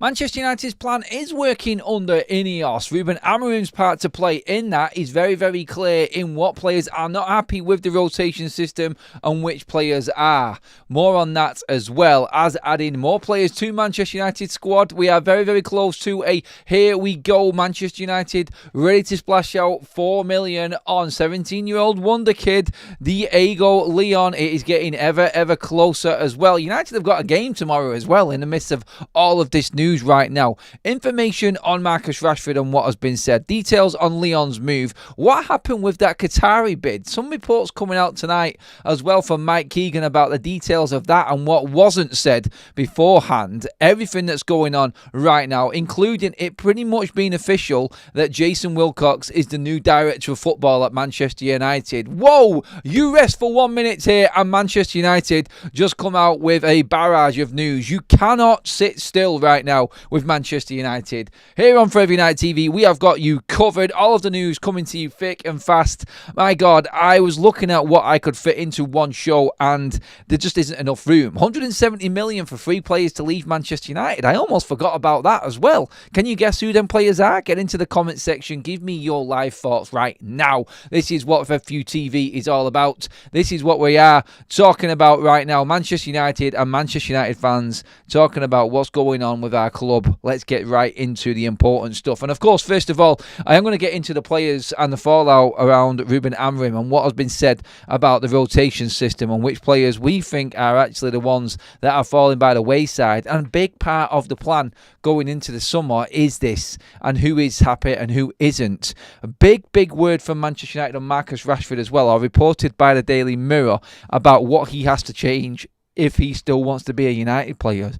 Manchester United's plan is working under Ineos. Ruben Amorim's part to play in that is very, very clear in what players are not happy with the rotation system and which players are. More on that as well as adding more players to Manchester United squad. We are very, very close to a here we go Manchester United ready to splash out 4 million on 17-year-old wonder kid Diego Leon. It is getting ever closer as well. United have got a game tomorrow as well in the midst of all of this news right now. Information on Marcus Rashford and what has been said. Details on Leon's move. What happened with that Qatari bid? Some reports coming out tonight as well from Mike Keegan about the details of that and what wasn't said beforehand. Everything that's going on right now, including it pretty much being official that Jason Wilcox is the new director of football at Manchester United. Whoa! You rest for 1 minute here and Manchester United just come out with a barrage of news. You cannot sit still right now with Manchester United. Here on FUTV TV, we have got you covered. All of the news coming to you thick and fast. My God, I was looking at what I could fit into one show and there just isn't enough room. 170 million for 3 players to leave Manchester United. I almost forgot about that as well. Can you guess who them players are? Get into the comment section. Give me your live thoughts right now. This is what FUTV is all about. This is what we are talking about right now. Manchester United and Manchester United fans talking about what's going on with our club. Let's get right into the important stuff. And of course, first of all, I am going to get into the players and the fallout around Ruben Amorim and what has been said about the rotation system and which players we think are actually the ones that are falling by the wayside. And a big part of the plan going into the summer is this, and who is happy and who isn't. A big word from Manchester United on Marcus Rashford as well, are reported by the Daily Mirror about what he has to change if he still wants to be a United player.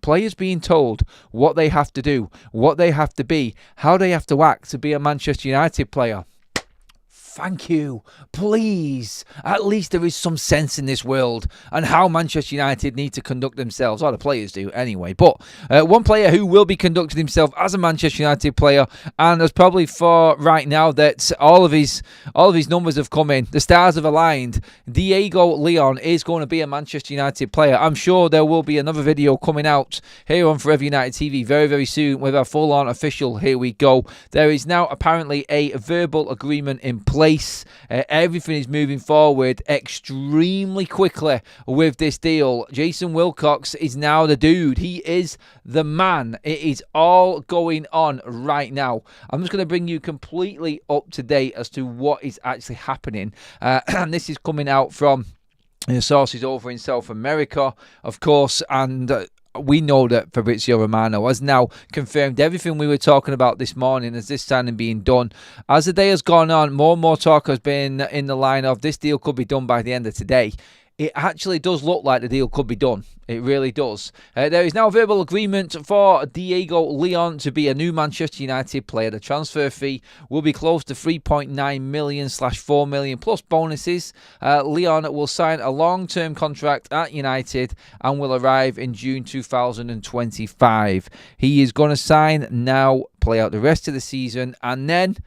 Players being told what they have to do, what they have to be, how they have to act to be a Manchester United player. Thank you. Please. At least there is some sense in this world and how Manchester United need to conduct themselves. Or the players do anyway. But one player who will be conducting himself as a Manchester United player, and there's probably for right now that all of his numbers have come in. The stars have aligned. Diego Leon is going to be a Manchester United player. I'm sure there will be another video coming out here on FUTV TV very soon with a full-on official here we go. There is now apparently a verbal agreement in place. Everything is moving forward extremely quickly with this deal. Jason Wilcox is now the dude. He is the man. It is all going on right now. I'm just going to bring you completely up to date as to what is actually happening. And this is coming out from sources over in South America, of course, and we know that Fabrizio Romano has now confirmed everything we were talking about this morning as this signing being done. As the day has gone on, more and more talk has been in the line of this deal could be done by the end of today. It actually does look like the deal could be done. It really does. There is now a verbal agreement for Diego Leon to be a new Manchester United player. The transfer fee will be close to 3.9 million / 4 million plus bonuses. Leon will sign a long-term contract at United and will arrive in June 2025. He is going to sign now, play out the rest of the season, and then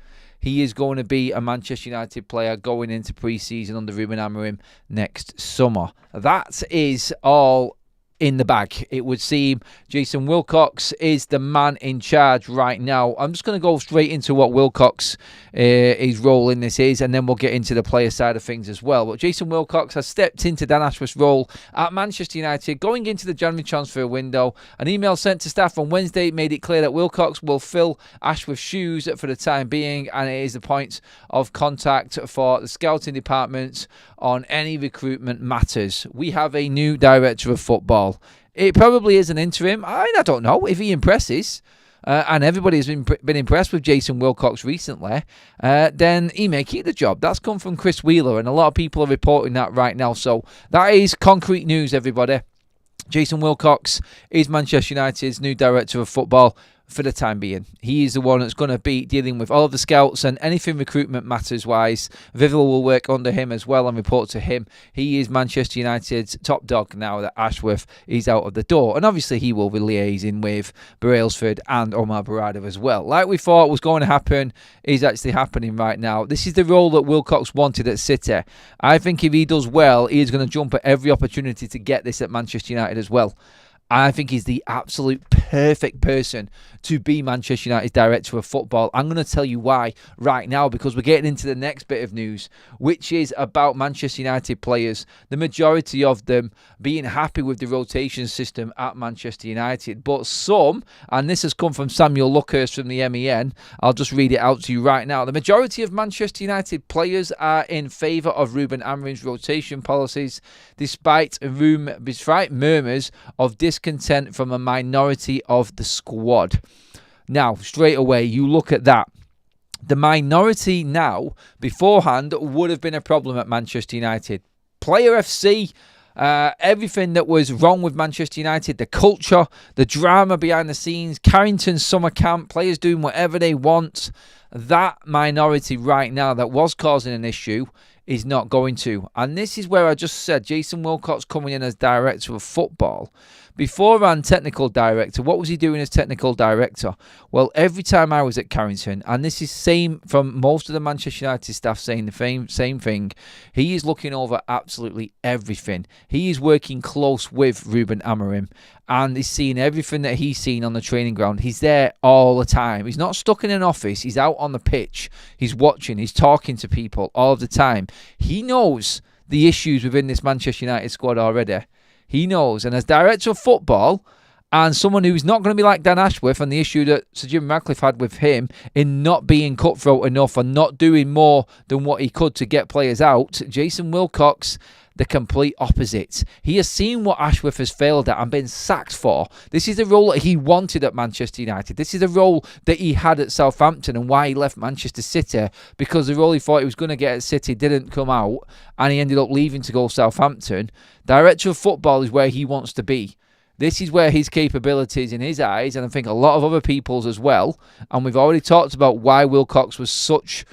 he is going to be a Manchester United player going into pre-season under Ruben Amorim next summer. That is all in the bag. It would seem Jason Wilcox is the man in charge right now. I'm just going to go straight into what Wilcox his role in this is, and then we'll get into the player side of things as well. But Jason Wilcox has stepped into Dan Ashworth's role at Manchester United going into the January transfer window. An email sent to staff on Wednesday made it clear that Wilcox will fill Ashworth's shoes for the time being, and it is the point of contact for the scouting department on any recruitment matters. We have a new director of football. It probably is an interim. I don't know if he impresses. And everybody has been impressed with Jason Wilcox recently, then he may keep the job. That's come from Chris Wheeler, and a lot of people are reporting that right now. So that is concrete news, everybody. Jason Wilcox is Manchester United's new director of football for the time being. He is the one that's going to be dealing with all of the scouts and anything recruitment matters wise. Vivel will work under him as well and report to him. He is Manchester United's top dog now that Ashworth is out of the door. And obviously he will be liaising with Brailsford and Omar Barada as well. Like we thought was going to happen is actually happening right now. This is the role that Wilcox wanted at City. I think if he does well, he is going to jump at every opportunity to get this at Manchester United as well. I think he's the absolute perfect person to be Manchester United's director of football. I'm going to tell you why right now, because we're getting into the next bit of news, which is about Manchester United players. The majority of them being happy with the rotation system at Manchester United. But some, and this has come from Samuel Luckhurst from the MEN, I'll just read it out to you right now. The majority of Manchester United players are in favour of Ruben Amorim's rotation policies, despite murmurs of discontent from a minority of the squad. Now, straight away, you look at that. The minority now, beforehand, would have been a problem at Manchester United. Player FC, everything that was wrong with Manchester United, the culture, the drama behind the scenes, Carrington's summer camp, players doing whatever they want, that minority right now that was causing an issue is not going to. And this is where I just said Jason Wilcox coming in as director of football. Beforehand, technical director. What was he doing as technical director? Well, every time I was at Carrington, and this is same from most of the Manchester United staff saying the same thing, he is looking over absolutely everything. He is working close with Ruben Amorim, and he's seeing everything that he's seen on the training ground. He's there all the time. He's not stuck in an office. He's out on the pitch. He's watching. He's talking to people all the time. He knows the issues within this Manchester United squad already. He knows. And as director of football, and someone who's not going to be like Dan Ashworth and the issue that Sir Jim Ratcliffe had with him in not being cutthroat enough and not doing more than what he could to get players out, Jason Wilcox, the complete opposite. He has seen what Ashworth has failed at and been sacked for. This is the role that he wanted at Manchester United. This is the role that he had at Southampton and why he left Manchester City, because the role he thought he was going to get at City didn't come out and he ended up leaving to go Southampton. Director of football is where he wants to be. This is where his capabilities in his eyes, and I think a lot of other people's as well, and we've already talked about why Wilcox was such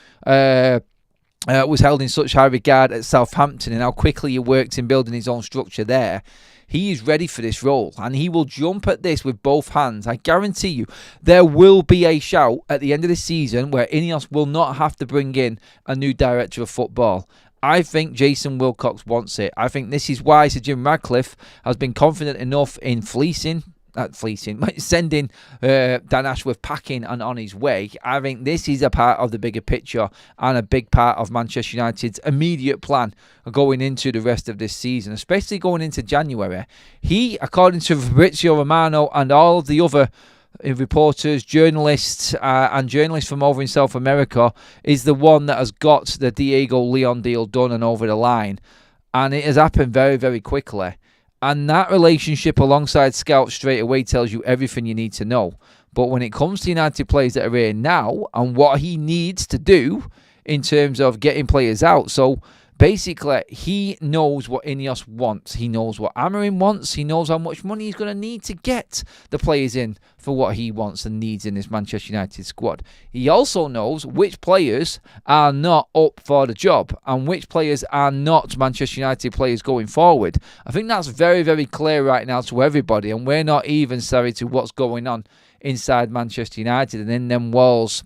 was held in such high regard at Southampton and how quickly he worked in building his own structure there. He is ready for this role and he will jump at this with both hands. I guarantee you there will be a shout at the end of the season where Ineos will not have to bring in a new director of football. I think Jason Wilcox wants it. I think this is why Sir Jim Ratcliffe has been confident enough in sending Dan Ashworth packing and on his way. I think this is a part of the bigger picture and a big part of Manchester United's immediate plan going into the rest of this season, especially going into January. He, according to Fabrizio Romano and all of the other reporters, journalists and journalists from over in South America, is the one that has got the Diego Leon deal done and over the line, and it has happened very, very quickly. And that relationship alongside Scout straight away tells you everything you need to know. But when it comes to United players that are here now and what he needs to do in terms of getting players out, so basically he knows what Ineos wants. He knows what Amorim wants. He knows how much money he's going to need to get the players in for what he wants and needs in this Manchester United squad. He also knows which players are not up for the job and which players are not Manchester United players going forward. I think that's very, very clear right now to everybody, and we're not even sorry to what's going on inside Manchester United and in them walls,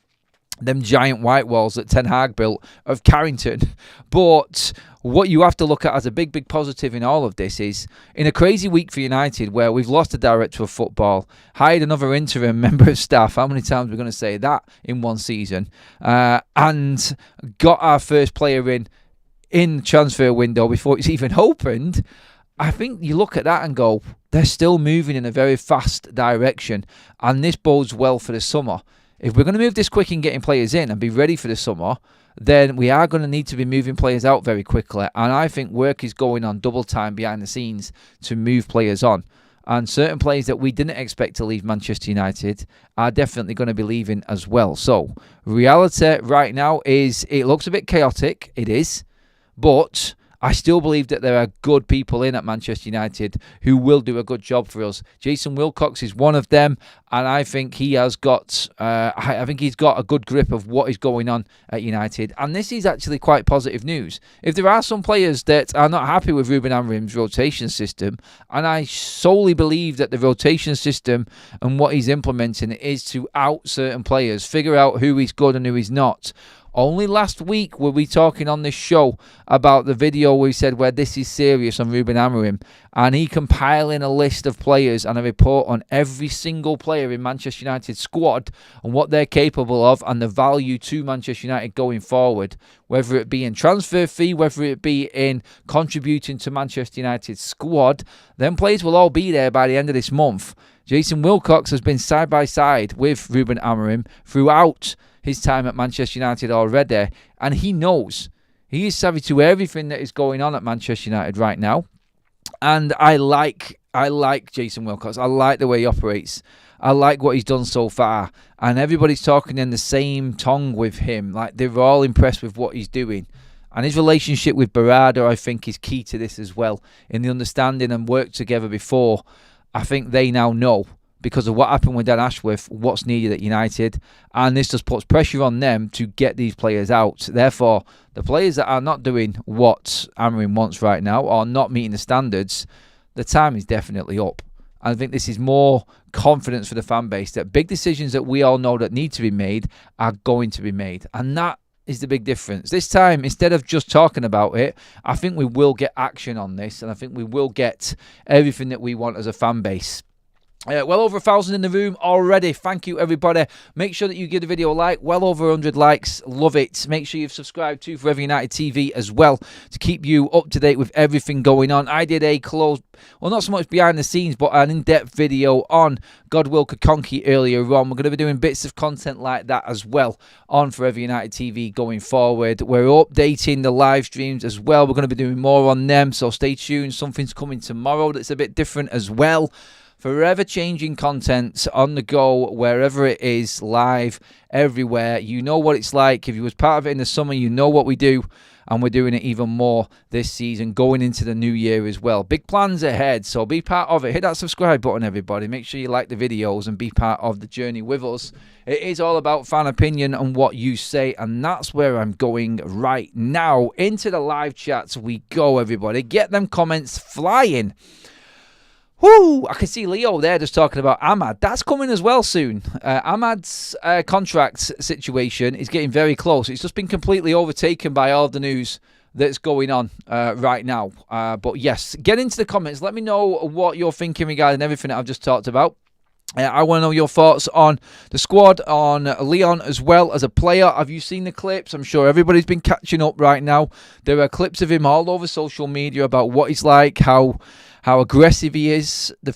them giant white walls that Ten Hag built of Carrington. But what you have to look at as a big, big positive in all of this is, in a crazy week for United where we've lost a director of football, hired another interim member of staff, how many times are we going to say that in one season, and got our first player in the transfer window before it's even opened, I think you look at that and go, they're still moving in a very fast direction, and this bodes well for the summer. If we're going to move this quick in getting players in and be ready for the summer, then we are going to need to be moving players out very quickly. And I think work is going on double time behind the scenes to move players on. And certain players that we didn't expect to leave Manchester United are definitely going to be leaving as well. So reality right now is it looks a bit chaotic. It is. But I still believe that there are good people in at Manchester United who will do a good job for us. Jason Wilcox is one of them, and I think he has got he's got a good grip of what is going on at United. And this is actually quite positive news. If there are some players that are not happy with Ruben Amorim's rotation system, and I solely believe that the rotation system and what he's implementing is to out certain players, figure out who is good and who is not. Only last week were we talking on this show about the video we said where this is serious on Ruben Amorim, and he compiling a list of players and a report on every single player in Manchester United's squad and what they're capable of and the value to Manchester United going forward, whether it be in transfer fee, whether it be in contributing to Manchester United's squad. Them players will all be there by the end of this month. Jason Wilcox has been side by side with Ruben Amorim throughout his time at Manchester United already, and he knows. He is savvy to everything that is going on at Manchester United right now, and I like Jason Wilcox. I like the way he operates. I like what he's done so far, and everybody's talking in the same tongue with him. Like, they're all impressed with what he's doing. And his relationship with Berardo, I think, is key to this as well. In the understanding and work together before, I think they now know, because of what happened with Dan Ashworth, what's needed at United. And this just puts pressure on them to get these players out. Therefore, the players that are not doing what Amorim wants right now, or not meeting the standards, the time is definitely up. I think this is more confidence for the fan base that big decisions that we all know that need to be made are going to be made. And that is the big difference. This time, instead of just talking about it, I think we will get action on this, and I think we will get everything that we want as a fan base. Well over 1,000 in the room already. Thank you, everybody. Make sure that you give the video a like. Well over 100 likes. Love it. Make sure you've subscribed to Forever United TV as well to keep you up to date with everything going on. I did a close, well, not so much behind the scenes, but an in-depth video on Godwill Kakonki earlier on. We're going to be doing bits of content like that as well on Forever United TV going forward. We're updating the live streams as well. We're going to be doing more on them, so stay tuned. Something's coming tomorrow that's a bit different as well. Forever changing content on the go, wherever it is, live, everywhere. You know what it's like. If you was part of it in the summer, you know what we do. And we're doing it even more this season, going into the new year as well. Big plans ahead, so be part of it. Hit that subscribe button, everybody. Make sure you like the videos and be part of the journey with us. It is all about fan opinion and what you say, and that's where I'm going right now. Into the live chats we go, everybody. Get them comments flying. Whoo! I can see Leo there just talking about Ahmad. That's coming as well soon. Ahmad's contract situation is getting very close. It's just been completely overtaken by all the news that's going on right now. But yes, get into the comments. Let me know what you're thinking regarding everything that I've just talked about. I want to know your thoughts on the squad, on Leon as well as a player. Have you seen the clips? I'm sure everybody's been catching up right now. There are clips of him all over social media about what he's like, how aggressive he is. The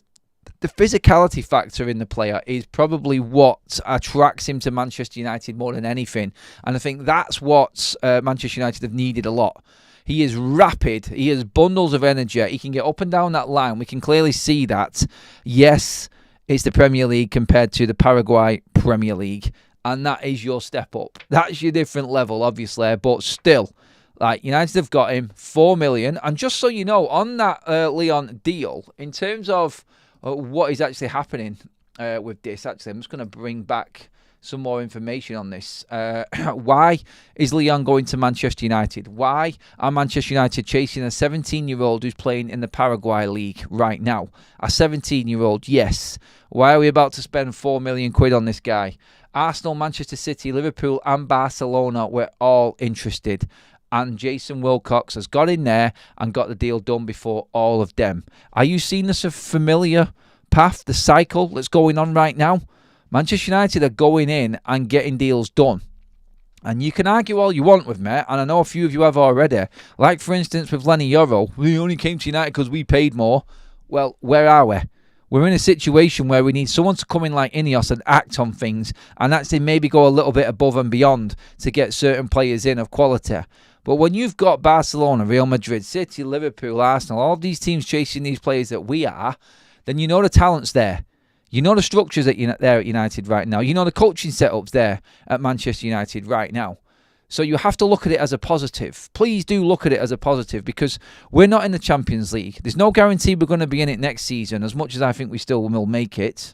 physicality factor in the player is probably what attracts him to Manchester United more than anything. And I think that's what Manchester United have needed a lot. He is rapid. He has bundles of energy. He can get up and down that line. We can clearly see that. Yes, it's the Premier League compared to the Paraguay Premier League. And that is your step up. That's your different level, obviously. But still, like, United have got him 4 million. And just so you know, on that Leon deal, in terms of what is actually happening with this, actually, I'm just going to bring back some more information on this. Why is Leon going to Manchester United? Why are Manchester United chasing a 17-year-old who's playing in the Paraguay League right now? A 17-year-old, yes. Why are we about to spend 4 million quid on this guy? Arsenal, Manchester City, Liverpool and Barcelona were all interested. And Jason Wilcox has got in there and got the deal done before all of them. Are you seeing this a familiar path, the cycle that's going on right now? Manchester United are going in and getting deals done. And you can argue all you want with me, and I know a few of you have already. Like, for instance, with Lenny Yoro, we only came to United because we paid more. Well, where are we? We're in a situation where we need someone to come in like Ineos and act on things and actually maybe go a little bit above and beyond to get certain players in of quality. But when you've got Barcelona, Real Madrid, City, Liverpool, Arsenal, all these teams chasing these players that we are, then you know the talent's there. You know the structures that you're there at United right now. You know the coaching setups there at Manchester United right now. So you have to look at it as a positive. Please do look at it as a positive, because we're not in the Champions League. There's no guarantee we're going to be in it next season, as much as I think we still will make it.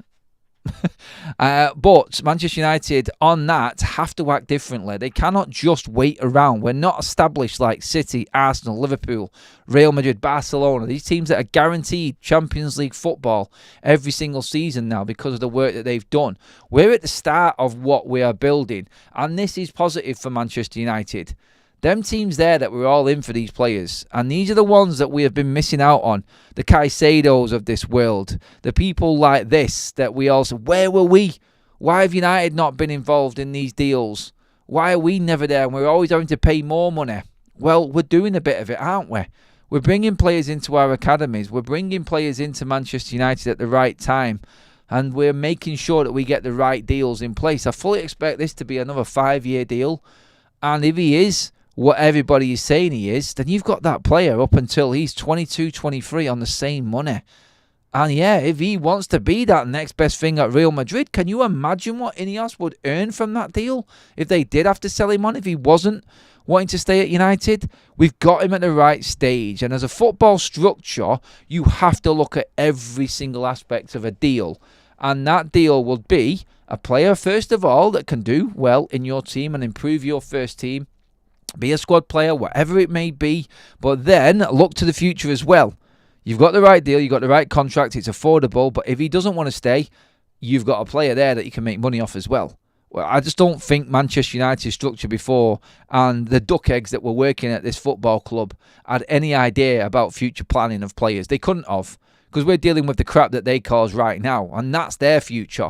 But Manchester United on that have to act differently. They cannot just wait around. We're not established like City, Arsenal, Liverpool, Real Madrid, Barcelona. These teams that are guaranteed Champions League football every single season now because of the work that they've done. We're at the start of what we are building, and this is positive for Manchester United. Them teams there that we're all in for these players. And these are the ones that we have been missing out on. The Caicedos of this world. The people like this that we also... Where were we? Why have United not been involved in these deals? Why are we never there and we're always having to pay more money? Well, we're doing a bit of it, aren't we? We're bringing players into our academies. We're bringing players into Manchester United at the right time. And we're making sure that we get the right deals in place. I fully expect this to be another 5-year deal. And if he is what everybody is saying he is, then you've got that player up until he's 22, 23 on the same money. And yeah, if he wants to be that next best thing at Real Madrid, can you imagine what Ineos would earn from that deal if they did have to sell him on, if he wasn't wanting to stay at United? We've got him at the right stage. And as a football structure, you have to look at every single aspect of a deal. And that deal would be a player, first of all, that can do well in your team and improve your first team. Be a squad player, whatever it may be, but then look to the future as well. You've got the right deal, you've got the right contract, it's affordable, but if he doesn't want to stay, you've got a player there that you can make money off as well. Well, I just don't think Manchester United's structure before and the duck eggs that were working at this football club had any idea about future planning of players. They couldn't have, because we're dealing with the crap that they cause right now, and that's their future.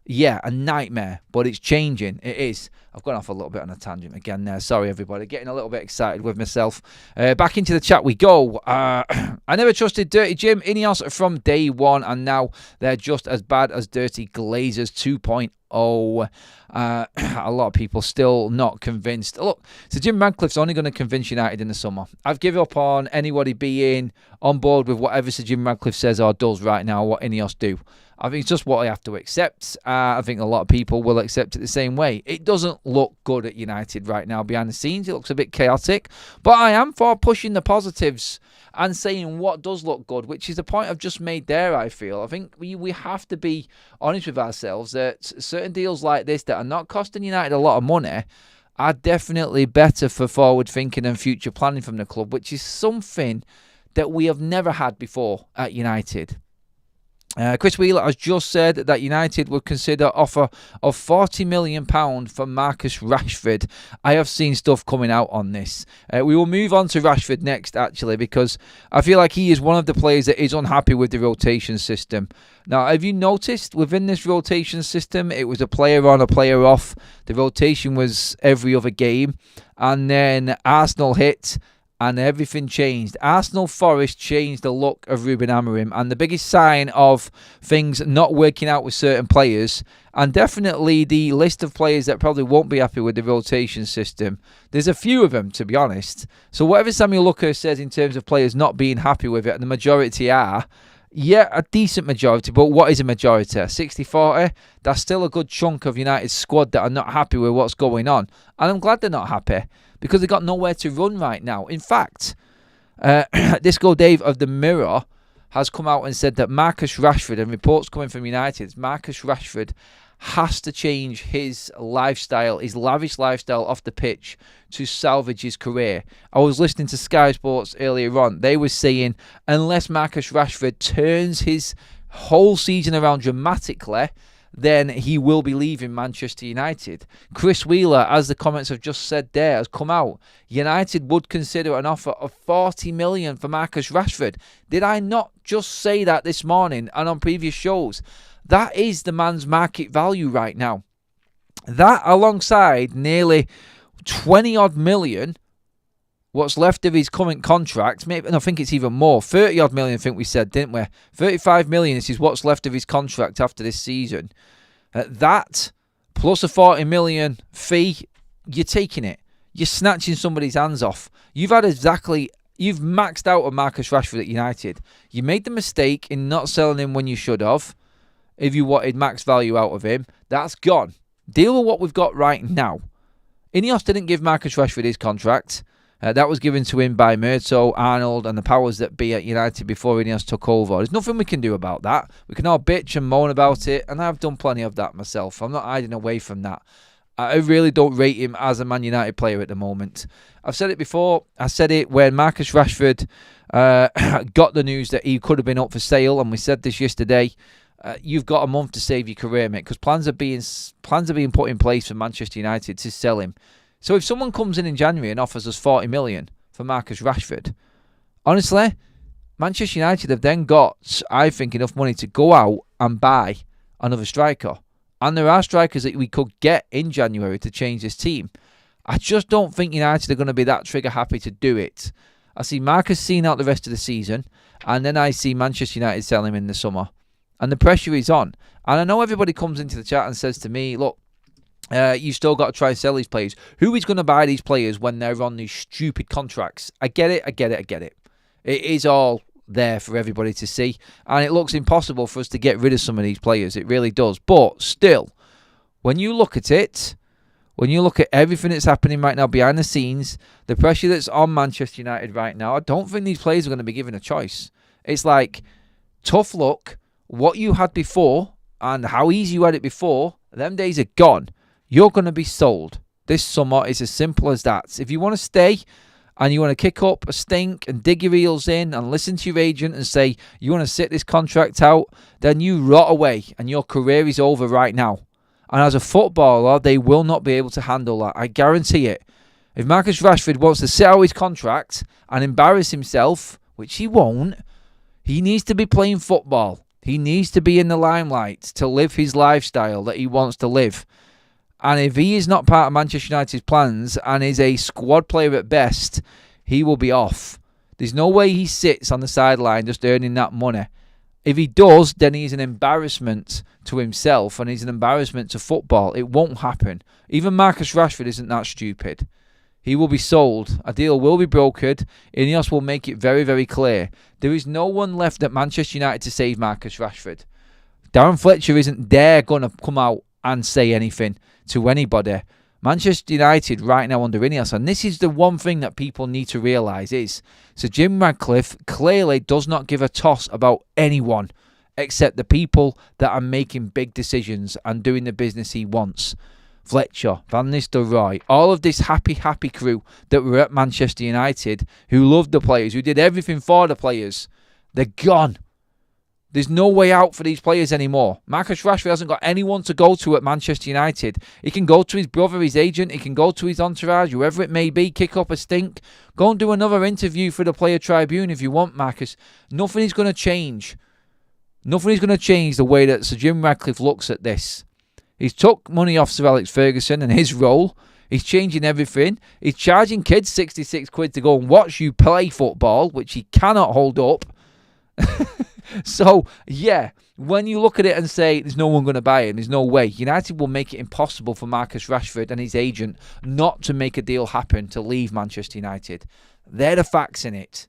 Yeah, a nightmare, but it's changing. It is. I've gone off a little bit on a tangent again there. Sorry, everybody. Getting a little bit excited with myself. Back into the chat we go. I never trusted Dirty Jim. Ineos from day one, and now they're just as bad as Dirty Glazers 2.0. A lot of people still not convinced. Look, so Jim Radcliffe's only going to convince United in the summer. I've given up on anybody being on board with whatever Sir Jim Radcliffe says or does right now, what Ineos do. I think it's just what I have to accept. I think a lot of people will accept it the same way. It doesn't look good at United right now behind the scenes. It looks a bit chaotic. But I am for pushing the positives and saying what does look good, which is the point I've just made there, I feel. I think we have to be honest with ourselves that certain deals like this that are not costing United a lot of money are definitely better for forward thinking and future planning from the club, which is something that we have never had before at United. Chris Wheeler has just said that United would consider offer of £40 million for Marcus Rashford. I have seen stuff coming out on this. We will move on to Rashford next, actually, because I feel like he is one of the players that is unhappy with the rotation system. Now, have you noticed within this rotation system, it was a player on, a player off. The rotation was every other game. And then Arsenal hit and everything changed. Arsenal Forest changed the look of Ruben Amorim, and the biggest sign of things not working out with certain players, and definitely the list of players that probably won't be happy with the rotation system. There's a few of them, to be honest. So whatever Samuel Lucker says in terms of players not being happy with it, and the majority are, yeah, a decent majority, but what is a majority? 60-40? That's still a good chunk of United's squad that are not happy with what's going on. And I'm glad they're not happy, because they've got nowhere to run right now. In fact, Disco Dave of the Mirror has come out and said that Marcus Rashford, and reports coming from United, Marcus Rashford has to change his lifestyle, his lavish lifestyle off the pitch to salvage his career. I was listening to Sky Sports earlier on. They were saying unless Marcus Rashford turns his whole season around dramatically, then he will be leaving Manchester United. Chris Wheeler, as the comments have just said there, has come out. United would consider an offer of £40 million for Marcus Rashford. Did I not just say that this morning and on previous shows? That is the man's market value right now. That alongside nearly 20-odd million, what's left of his current contract, maybe, and I think it's even more, 30-odd million I think we said, didn't we? 35 million is what's left of his contract after this season. That, plus a 40 million fee, you're taking it. You're snatching somebody's hands off. You've maxed out on Marcus Rashford at United. You made the mistake in not selling him when you should have. If you wanted max value out of him, that's gone. Deal with what we've got right now. Ineos didn't give Marcus Rashford his contract. That was given to him by Murto, Arnold and the powers that be at United before Ineos took over. There's nothing we can do about that. We can all bitch and moan about it, and I've done plenty of that myself. I'm not hiding away from that. I really don't rate him as a Man United player at the moment. I've said it before. I said it when Marcus Rashford got the news that he could have been up for sale, and we said this yesterday. You've got a month to save your career, mate, because plans are being put in place for Manchester United to sell him. So if someone comes in January and offers us 40 million for Marcus Rashford, honestly, Manchester United have then got, I think, enough money to go out and buy another striker. And there are strikers that we could get in January to change this team. I just don't think United are going to be that trigger happy to do it. I see Marcus seeing out the rest of the season, and then I see Manchester United selling him in the summer. And the pressure is on. And I know everybody comes into the chat and says to me, look, you still got to try and sell these players. Who is going to buy these players when they're on these stupid contracts? I get it. It is all there for everybody to see. And it looks impossible for us to get rid of some of these players. It really does. But still, when you look at it, when you look at everything that's happening right now behind the scenes, the pressure that's on Manchester United right now, I don't think these players are going to be given a choice. It's like, tough luck. What you had before and how easy you had it before, them days are gone. You're going to be sold this summer. It's as simple as that. If you want to stay and you want to kick up a stink and dig your heels in and listen to your agent and say you want to sit this contract out, then you rot away and your career is over right now. And as a footballer, they will not be able to handle that. I guarantee it. If Marcus Rashford wants to sit out his contract and embarrass himself, which he won't, he needs to be playing football. He needs to be in the limelight to live his lifestyle that he wants to live. And if he is not part of Manchester United's plans and is a squad player at best, he will be off. There's no way he sits on the sideline just earning that money. If he does, then he's an embarrassment to himself and he's an embarrassment to football. It won't happen. Even Marcus Rashford isn't that stupid. He will be sold. A deal will be brokered. Ineos will make it very, very clear. There is no one left at Manchester United to save Marcus Rashford. Darren Fletcher isn't there going to come out and say anything to anybody. Manchester United right now under Ineos, and this is the one thing that people need to realise is Sir Jim Ratcliffe clearly does not give a toss about anyone except the people that are making big decisions and doing the business he wants. Fletcher, Van Nistelrooy, all of this happy crew that were at Manchester United, who loved the players, who did everything for the players, they're gone. There's no way out for these players anymore. Marcus Rashford hasn't got anyone to go to at Manchester United. He can go to his brother, his agent, he can go to his entourage, whoever it may be, kick up a stink. Go and do another interview for the Player Tribune if you want, Marcus. Nothing is going to change. Nothing is going to change the way that Sir Jim Ratcliffe looks at this. He's took money off Sir Alex Ferguson and his role. He's changing everything. He's charging kids 66 quid to go and watch you play football, which he cannot hold up. So, yeah, when you look at it and say there's no one going to buy it, there's no way, United will make it impossible for Marcus Rashford and his agent not to make a deal happen to leave Manchester United. They're the facts in it.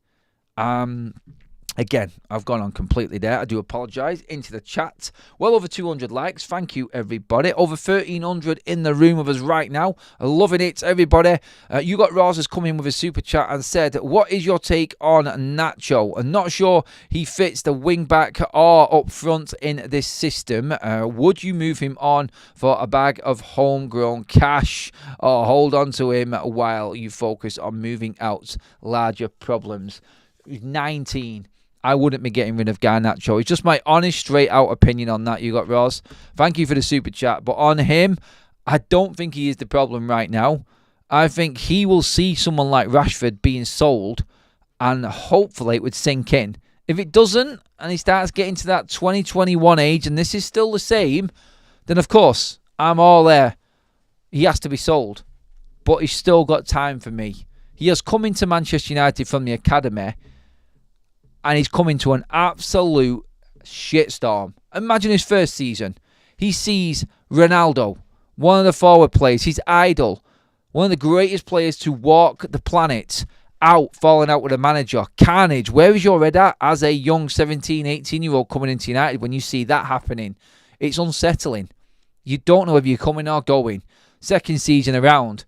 Again, I've gone on completely there. I do apologise. Into the chat. Well over 200 likes. Thank you, everybody. Over 1,300 in the room with us right now. Loving it, everybody. You got Roz has come in with a super chat and said, what is your take on Nacho? I'm not sure he fits the wing back or up front in this system. Would you move him on for a bag of homegrown cash or hold on to him while you focus on moving out larger problems? He's 19. I wouldn't be getting rid of Garnacho. It's just my honest, straight-out opinion on that, you got, Ross. Thank you for the super chat. But on him, I don't think he is the problem right now. I think he will see someone like Rashford being sold, and hopefully it would sink in. If it doesn't, and he starts getting to that 2021 age, and this is still the same, then of course, I'm all there. He has to be sold. But he's still got time for me. He has come into Manchester United from the academy, and he's coming to an absolute shitstorm. Imagine his first season. He sees Ronaldo, one of the forward players, his idol, one of the greatest players to walk the planet, falling out with a manager. Carnage. Where is your head at as a young 17, 18-year-old coming into United when you see that happening? It's unsettling. You don't know if you're coming or going. Second season around,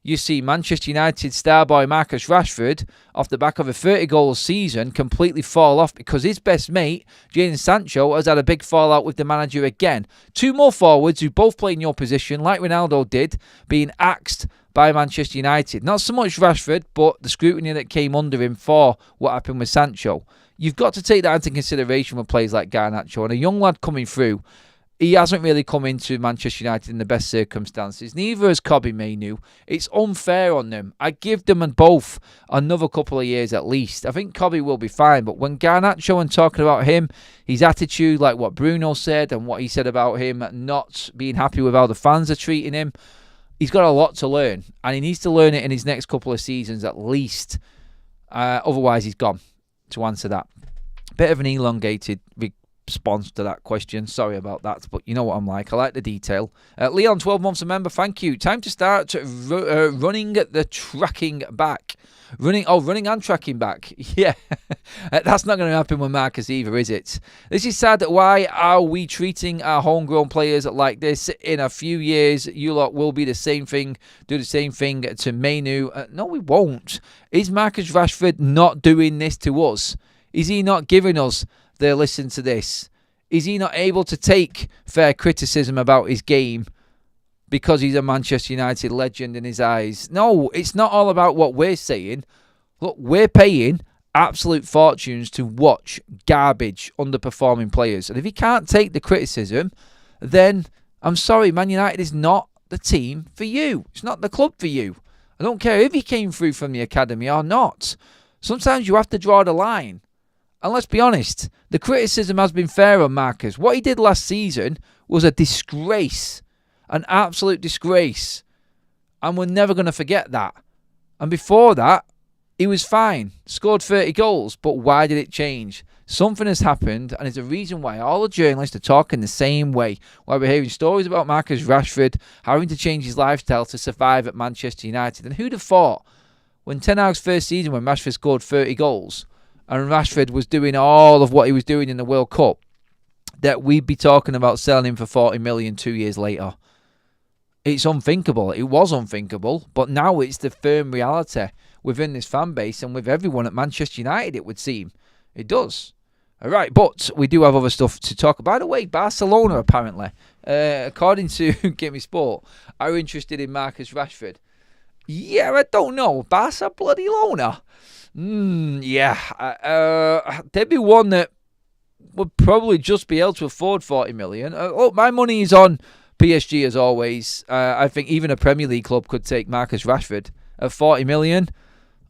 you see Manchester United star boy Marcus Rashford, off the back of a 30-goal season, completely fall off because his best mate, Jadon Sancho, has had a big fallout with the manager again. 2 more forwards who both play in your position, like Ronaldo did, being axed by Manchester United. Not so much Rashford, but the scrutiny that came under him for what happened with Sancho. You've got to take that into consideration with players like Garnacho. And a young lad coming through, he hasn't really come into Manchester United in the best circumstances. Neither has Kobbie Mainoo. It's unfair on them. I give them both another couple of years at least. I think Kobbie will be fine. But when Garnacho and talking about him, his attitude, like what Bruno said and what he said about him not being happy with how the fans are treating him, he's got a lot to learn. And he needs to learn it in his next couple of seasons at least. Otherwise, he's gone, to answer that. Bit of an elongated response to that question. Sorry about that, but you know what I'm like. I like the detail. Leon, 12 months a member. Thank you. Time to start running the tracking back. Running and tracking back. Yeah, that's not going to happen with Marcus either, is it? This is sad. Why are we treating our homegrown players like this? In a few years, you lot will be the same thing, do the same thing to Mainoo. No, we won't. Is Marcus Rashford not doing this to us? Is he not giving us the listen to this? Is he not able to take fair criticism about his game because he's a Manchester United legend in his eyes? No, it's not all about what we're saying. Look, we're paying absolute fortunes to watch garbage, underperforming players. And if he can't take the criticism, then I'm sorry, Man United is not the team for you. It's not the club for you. I don't care if he came through from the academy or not. Sometimes you have to draw the line. And let's be honest, the criticism has been fair on Marcus. What he did last season was a disgrace. An absolute disgrace. And we're never going to forget that. And before that, he was fine. Scored 30 goals. But why did it change? Something has happened, and there's a reason why all the journalists are talking the same way. Why we're hearing stories about Marcus Rashford having to change his lifestyle to survive at Manchester United. And who'd have thought, when Ten Hag's first season, when Rashford scored 30 goals, and Rashford was doing all of what he was doing in the World Cup, that we'd be talking about selling him for 40 million 2 years later. It's unthinkable. It was unthinkable, but now it's the firm reality within this fan base and with everyone at Manchester United, it would seem. It does. All right, but we do have other stuff to talk about. By the way, Barcelona, apparently, according to Gimme Sport, are interested in Marcus Rashford. Yeah, I don't know. Barca bloody loner. Yeah. There'd be one that would probably just be able to afford 40 million. My money is on PSG as always. I think even a Premier League club could take Marcus Rashford at 40 million.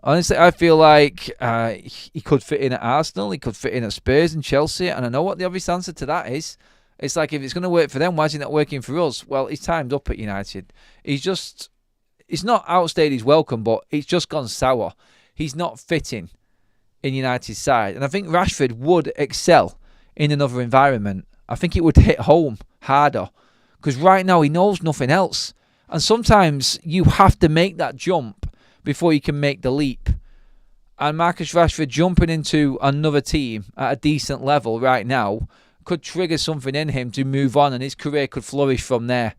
Honestly, I feel like he could fit in at Arsenal. He could fit in at Spurs and Chelsea. And I know what the obvious answer to that is. It's like, if it's going to work for them, why is it not working for us? Well, his time's up at United. He's not outstayed his welcome, but it's just gone sour. He's not fitting in United's side. And I think Rashford would excel in another environment. I think it would hit home harder. Because right now he knows nothing else. And sometimes you have to make that jump before you can make the leap. And Marcus Rashford jumping into another team at a decent level right now could trigger something in him to move on, and his career could flourish from there.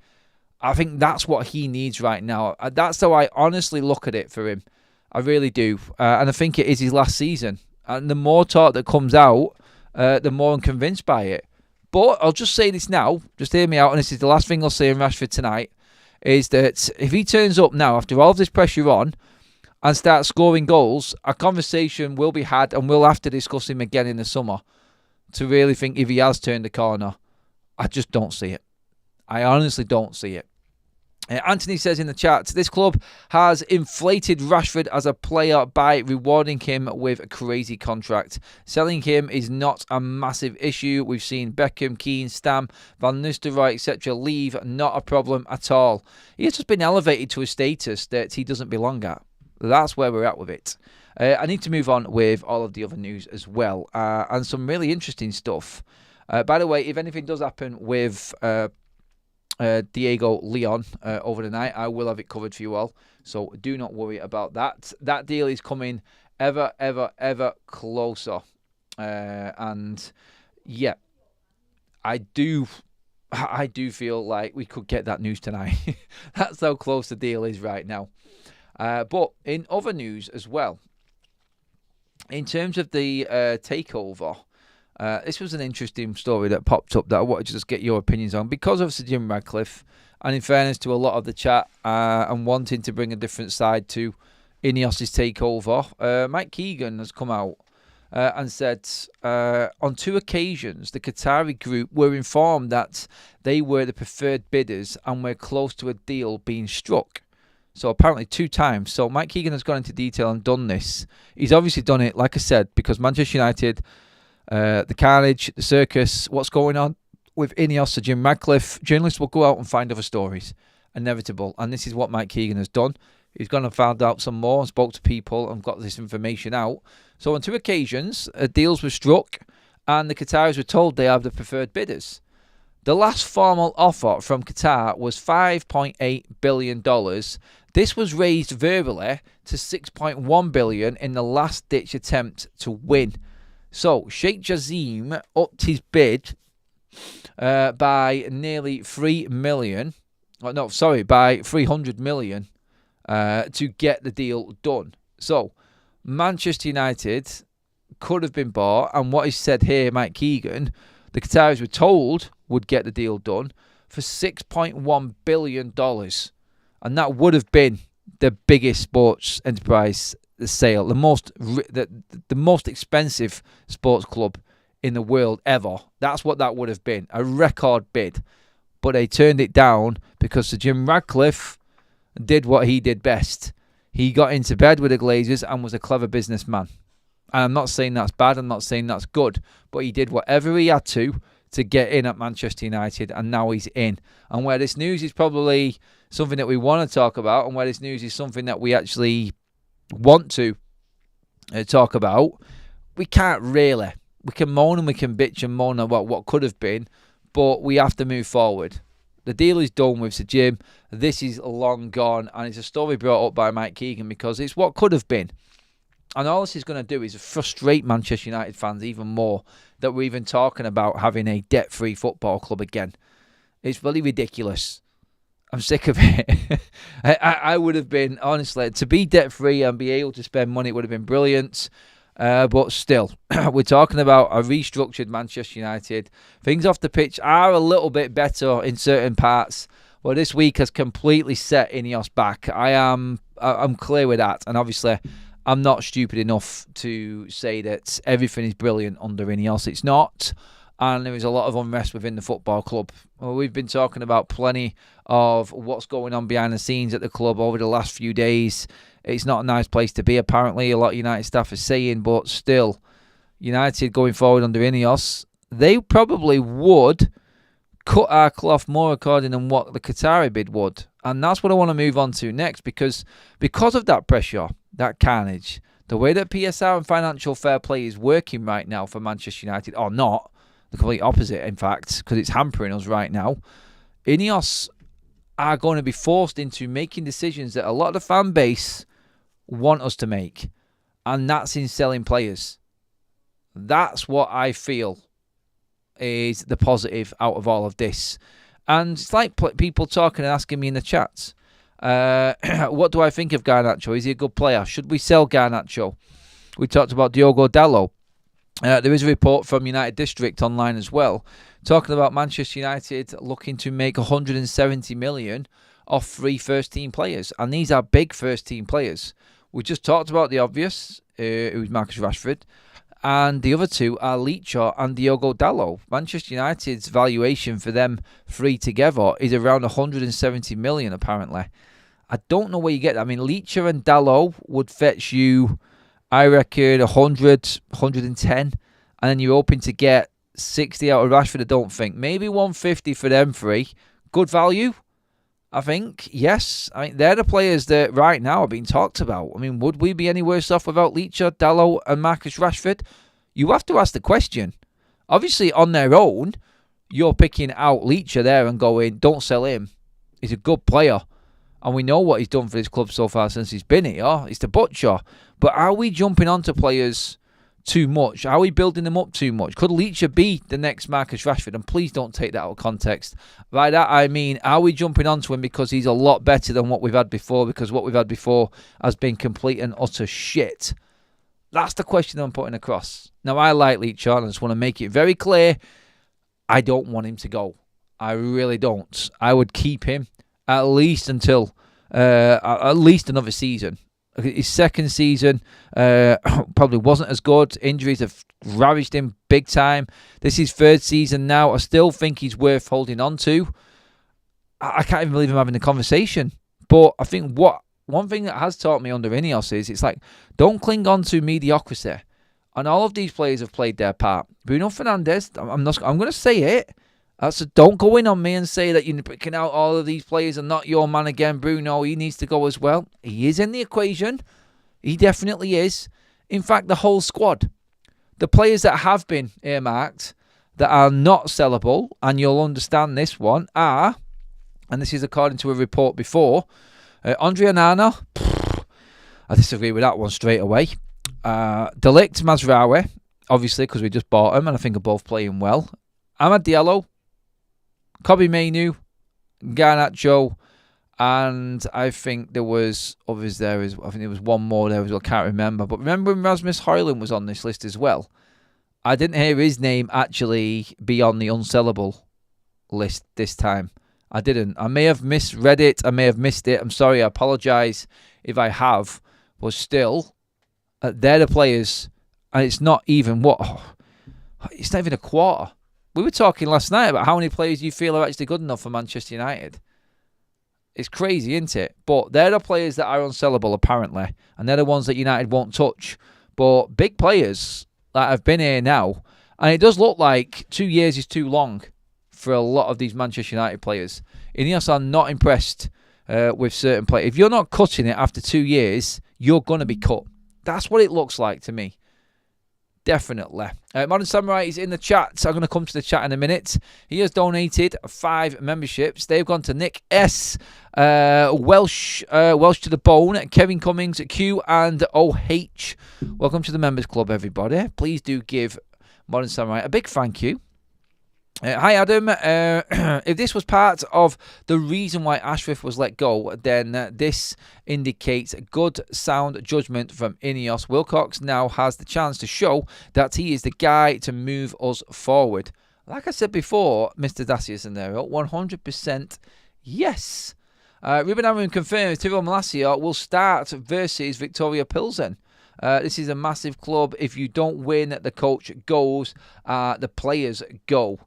I think that's what he needs right now. That's how I honestly look at it for him. I really do. And I think it is his last season. And the more talk that comes out, the more I'm convinced by it. But I'll just say this now. Just hear me out. And this is the last thing I'll say on Rashford tonight. Is that if he turns up now, after all of this pressure on, and starts scoring goals, a conversation will be had, and we'll have to discuss him again in the summer to really think if he has turned the corner. I just don't see it. I honestly don't see it. Anthony says in the chat, this club has inflated Rashford as a player by rewarding him with a crazy contract. Selling him is not a massive issue. We've seen Beckham, Keane, Stam, Van Nistelrooy, etc. leave. Not a problem at all. He has just been elevated to a status that he doesn't belong at. That's where we're at with it. I need to move on with all of the other news as well. And some really interesting stuff. By the way, if anything does happen with Diego Leon over the night, I will have it covered for you all, so do not worry about that. That deal is coming ever closer, and yeah, I do feel like we could get that news tonight. That's how close the deal is right now. But in other news as well, in terms of the takeover, this was an interesting story that popped up that I wanted to just get your opinions on because of Sir Jim Radcliffe, and in fairness to a lot of the chat and wanting to bring a different side to Ineos's takeover. Mike Keegan has come out and said on 2 occasions the Qatari group were informed that they were the preferred bidders and were close to a deal being struck. So apparently 2 times. So Mike Keegan has gone into detail and done this. He's obviously done it, like I said, because Manchester United, the carnage, the circus, what's going on with Ineos, Sir Jim Radcliffe, journalists will go out and find other stories. Inevitable. And this is what Mike Keegan has done. He's gone and found out some more and spoke to people and got this information out. So on 2 occasions, deals were struck and the Qataris were told they are the preferred bidders. The last formal offer from Qatar was $5.8 billion. This was raised verbally to $6.1 billion in the last-ditch attempt to win. So Sheikh Jassim upped his bid by nearly $300 million to get the deal done. So Manchester United could have been bought, and what is said here, Mike Keegan, the Qataris were told would get the deal done for $6.1 billion. And that would have been the biggest sports enterprise sale, the most expensive sports club in the world ever. That's what that would have been, a record bid. But they turned it down because Sir Jim Radcliffe did what he did best. He got into bed with the Glazers and was a clever businessman. And I'm not saying that's bad, I'm not saying that's good, but he did whatever he had to get in at Manchester United, and now he's in. And where this news is probably something that we want to talk about, and where this news is something that we actually want to talk about, we can't really. We can moan and we can bitch and moan about what could have been, but we have to move forward. The deal is done with Sir Jim. This is long gone, and it's a story brought up by Mike Keegan because it's what could have been. And all this is going to do is frustrate Manchester United fans even more that we're even talking about having a debt-free football club again. It's really ridiculous. I'm sick of it. I would have been, honestly, to be debt-free and be able to spend money would have been brilliant. But still, we're talking about a restructured Manchester United. Things off the pitch are a little bit better in certain parts. Well, this week has completely set Ineos back. I'm clear with that. And obviously, I'm not stupid enough to say that everything is brilliant under Ineos. It's not. And there is a lot of unrest within the football club. Well, we've been talking about plenty of what's going on behind the scenes at the club over the last few days. It's not a nice place to be, apparently. A lot of United staff are saying, but still, United going forward under Ineos, they probably would cut our cloth more according to what the Qatari bid would. And that's what I want to move on to next, because of that pressure, that carnage, the way that PSR and financial fair play is working right now for Manchester United, or not, the complete opposite, in fact, because it's hampering us right now, Ineos are going to be forced into making decisions that a lot of the fan base want us to make, and that's in selling players. That's what I feel is the positive out of all of this. And it's like people talking and asking me in the chats, what do I think of Garnacho? Is he a good player? Should we sell Garnacho? We talked about Diogo Dalot. There is a report from United District online as well, talking about Manchester United looking to make 170 million off 3 first-team players. And these are big first-team players. We just talked about the obvious, who's Marcus Rashford. And the other 2 are Leacher and Diogo Dalot. Manchester United's valuation for them 3 together is around 170 million, apparently. I don't know where you get that. I mean, Leacher and Dalot would fetch you, I reckon, 100, 110. And then you're hoping to get 60 out of Rashford, I don't think. Maybe 150 for them 3. Good value, I think. Yes. I mean, they're the players that right now are being talked about. I mean, would we be any worse off without Leacher, Dalot and Marcus Rashford? You have to ask the question. Obviously, on their own, you're picking out Leacher there and going, don't sell him. He's a good player. And we know what he's done for this club so far since he's been here. It's the butcher. But are we jumping onto players too much? Are we building them up too much? Could Leacher be the next Marcus Rashford? And please don't take that out of context. By that I mean, are we jumping onto him because he's a lot better than what we've had before? Because what we've had before has been complete and utter shit. That's the question I'm putting across. Now, I like Leacher, and I just want to make it very clear, I don't want him to go. I really don't. I would keep him at least until at least another season. His second season probably wasn't as good. Injuries have ravaged him big time. This is his third season now. I still think he's worth holding on to. I can't even believe I'm having the conversation. But I think one thing that has taught me under Ineos is it's like, don't cling on to mediocrity. And all of these players have played their part. Bruno Fernandes, I'm going to say it. Don't go in on me and say that you're picking out all of these players and not your man again. Bruno, he needs to go as well. He is in the equation. He definitely is. In fact, the whole squad. The players that have been earmarked that are not sellable, and you'll understand this one, are, and this is according to a report before, Andre Onana, I disagree with that one straight away. De Ligt, Mazraoui, obviously, because we just bought them, and I think are both playing well. Amad Diallo, Kobbie Mainoo, Garnacho, and I think there was others there. I think there was one more there as well. I can't remember. But remember when Rasmus Højlund was on this list as well? I didn't hear his name actually be on the unsellable list this time. I didn't. I may have misread it. I may have missed it. I'm sorry. I apologise if I have. But still, they're the players. And it's not even it's not even a quarter. We were talking last night about how many players you feel are actually good enough for Manchester United. It's crazy, isn't it? But they're the players that are unsellable, apparently. And they're the ones that United won't touch. But big players that have been here now. And it does look like 2 years is too long for a lot of these Manchester United players. Ineos are not impressed with certain players. If you're not cutting it after 2 years, you're going to be cut. That's what it looks like to me. Definitely. Modern Samurai is in the chat. I'm going to come to the chat in a minute. He has donated 5 memberships. They've gone to Nick S, Welsh to the Bone, Kevin Cummings, Q, and OH. Welcome to the Members Club, everybody. Please do give Modern Samurai a big thank you. Hi Adam, if this was part of the reason why Ashworth was let go, then this indicates good sound judgment from Ineos. Wilcox now has the chance to show that he is the guy to move us forward. Like I said before, Mr. Dacius and there, 100% yes. Ruben Amorim confirms Tyrell Malacia will start versus Victoria Pilsen. This is a massive club. If you don't win, the coach goes, the players go.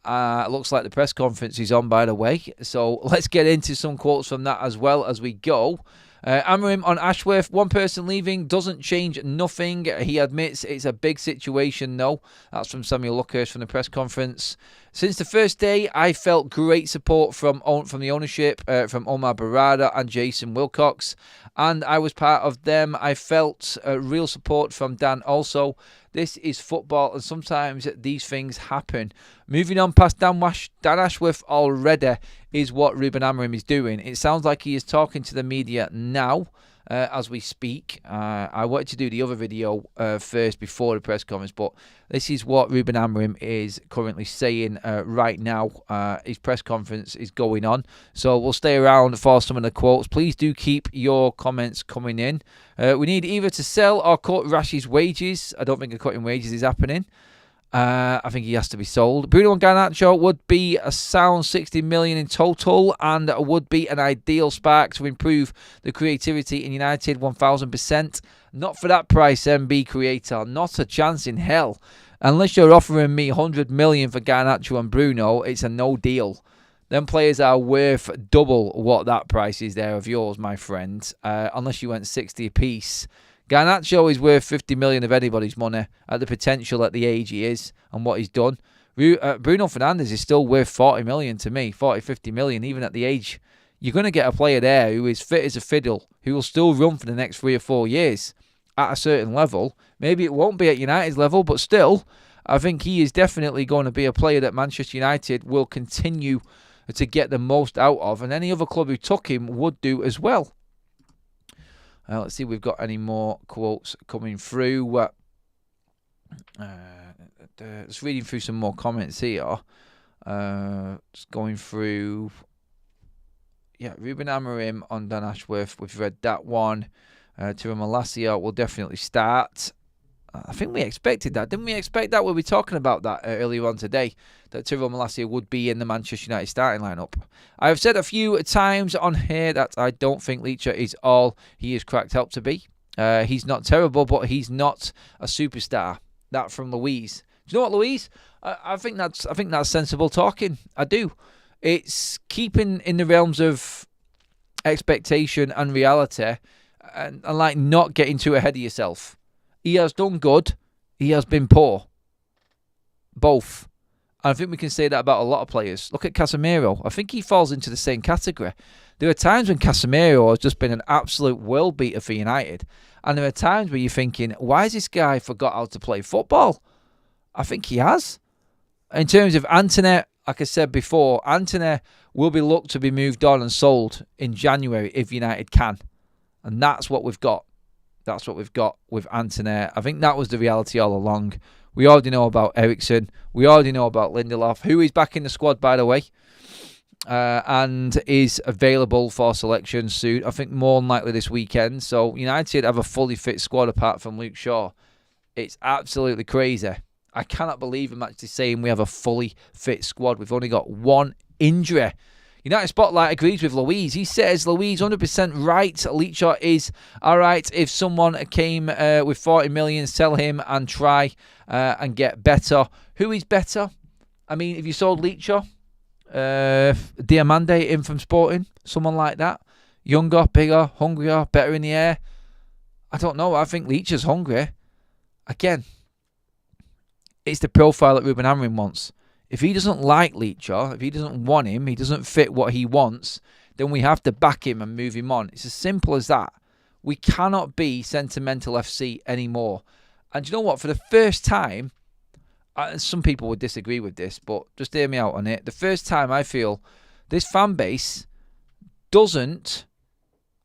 Looks like the press conference is on, by the way. So let's get into some quotes from that as well as we go. Amorim on Ashworth. One person leaving doesn't change nothing. He admits it's a big situation, though. That's from Samuel Luckhurst from the press conference. Since the first day, I felt great support from the ownership, from Omar Barada and Jason Wilcox. And I was part of them. I felt real support from Dan also. This is football, and sometimes these things happen. Moving on past Dan Ashworth already is what Ruben Amorim is doing. It sounds like he is talking to the media now as we speak. I wanted to do the other video first before the press conference, but this is what Ruben Amorim is currently saying right now. His press conference is going on, so we'll stay around for some of the quotes. Please do keep your comments coming in. We need either to sell or cut Rashi's wages. I don't think a cutting wages is happening. I think he has to be sold. Bruno and Garnacho would be a sound 60 million in total and would be an ideal spark to improve the creativity in United 1000%. Not for that price, MB creator. Not a chance in hell. Unless you're offering me 100 million for Garnacho and Bruno, it's a no deal. Them players are worth double what that price is there of yours, my friend. Unless you went 60 apiece. Garnacho is worth 50 million of anybody's money at the potential at the age he is and what he's done. Bruno Fernandes is still worth 40 million to me, 40, 50 million, even at the age. You're going to get a player there who is fit as a fiddle, who will still run for the next 3 or 4 years at a certain level. Maybe it won't be at United's level, but still, I think he is definitely going to be a player that Manchester United will continue to get the most out of, and any other club who took him would do as well. Let's see if we've got any more quotes coming through. Just reading through some more comments here. Just going through. Yeah, Ruben Amorim on Dan Ashworth. We've read that one. Tyrell Malacia will definitely start. I think we expected that. Didn't we expect that? We'll be talking about that earlier on today, that Tyrell Malacia would be in the Manchester United starting lineup. I have said a few times on here that I don't think Leacher is all he is cracked up to be. He's not terrible, but he's not a superstar. That from Louise. Do you know what, Louise? I think that's sensible talking. I do. It's keeping in the realms of expectation and reality, and like not getting too ahead of yourself. He has done good. He has been poor. Both. And I think we can say that about a lot of players. Look at Casemiro. I think he falls into the same category. There are times when Casemiro has just been an absolute world beater for United. And there are times where you're thinking, why has this guy forgot how to play football? I think he has. In terms of Antony, like I said before, Antony will be looked to be moved on and sold in January if United can. And that's what we've got. That's what we've got with Antony. I think that was the reality all along. We already know about Eriksen. We already know about Lindelof, who is back in the squad, by the way, and is available for selection soon. I think more than likely this weekend. So United have a fully fit squad apart from Luke Shaw. It's absolutely crazy. I cannot believe I'm actually saying we have a fully fit squad. We've only got one injury. United Spotlight agrees with Louise. He says, Louise, 100% right. Leacher is all right. If someone came with 40 million, sell him and try and get better. Who is better? I mean, if you sold Leacher, Diamande in from Sporting, someone like that, younger, bigger, hungrier, better in the air. I don't know. I think Leacher's hungry. Again, it's the profile that Ruben Amorim wants. If he doesn't like Leacher, if he doesn't want him, he doesn't fit what he wants, then we have to back him and move him on. It's as simple as that. We cannot be sentimental FC anymore. And you know what? For the first time, some people would disagree with this, but just hear me out on it. The first time I feel this fan base doesn't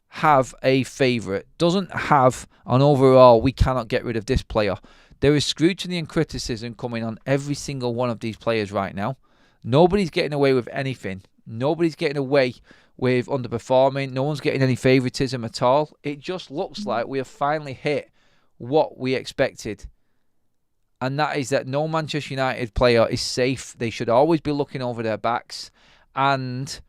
have a favourite, doesn't have an overall, we cannot get rid of this player. There is scrutiny and criticism coming on every single one of these players right now. Nobody's getting away with anything. Nobody's getting away with underperforming. No one's getting any favouritism at all. It just looks like we have finally hit what we expected. And that is that no Manchester United player is safe. They should always be looking over their backs. And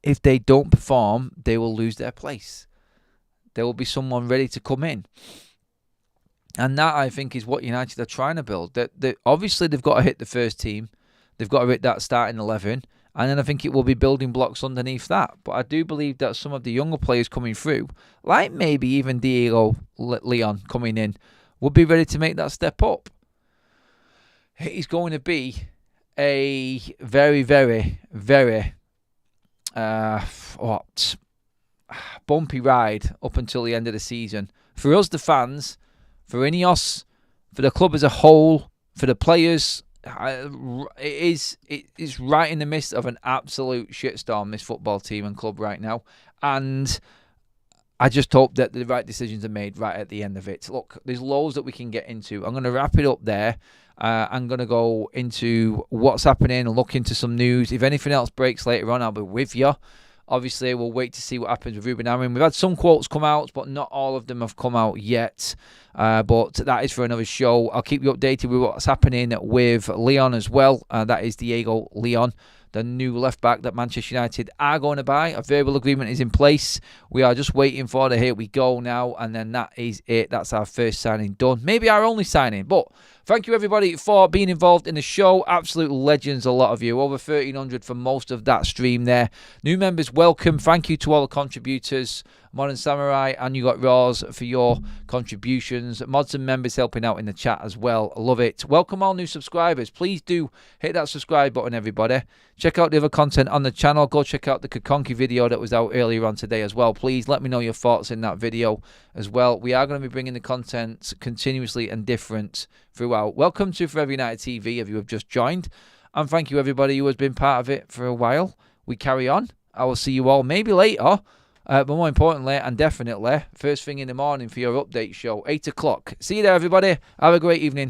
if they don't perform, they will lose their place. There will be someone ready to come in. And that, I think, is what United are trying to build. Obviously, they've got to hit the first team. They've got to hit that starting 11. And then I think it will be building blocks underneath that. But I do believe that some of the younger players coming through, like maybe even Diego Leon coming in, will be ready to make that step up. It's going to be a very, very, very bumpy ride up until the end of the season. For us, the fans, for Ineos, for the club as a whole, for the players, it is right in the midst of an absolute shitstorm, this football team and club right now. And I just hope that the right decisions are made right at the end of it. Look, there's loads that we can get into. I'm going to wrap it up there. I'm going to go into what's happening and look into some news. If anything else breaks later on, I'll be with you. Obviously, we'll wait to see what happens with Ruben Amorim. We've had some quotes come out, but not all of them have come out yet. But that is for another show. I'll keep you updated with what's happening with Leon as well. That is Diego Leon, the new left-back that Manchester United are going to buy. A verbal agreement is in place. We are just waiting for the here we go now, and then that is it. That's our first signing done. Maybe our only signing, but thank you, everybody, for being involved in the show. Absolute legends, a lot of you. Over 1,300 for most of that stream there. New members, welcome. Thank you to all the contributors. Modern Samurai and You Got Raws for your contributions. Mods and members helping out in the chat as well. I love it. Welcome all new subscribers. Please do hit that subscribe button, everybody. Check out the other content on the channel. Go check out the Kakonki video that was out earlier on today as well. Please let me know your thoughts in that video as well. We are going to be bringing the content continuously and different throughout. Welcome to Forever United TV if you have just joined. And thank you, everybody who has been part of it for a while. We carry on. I will see you all maybe later But more importantly, and definitely, first thing in the morning for your update show, 8 o'clock. See you there, everybody. Have a great evening.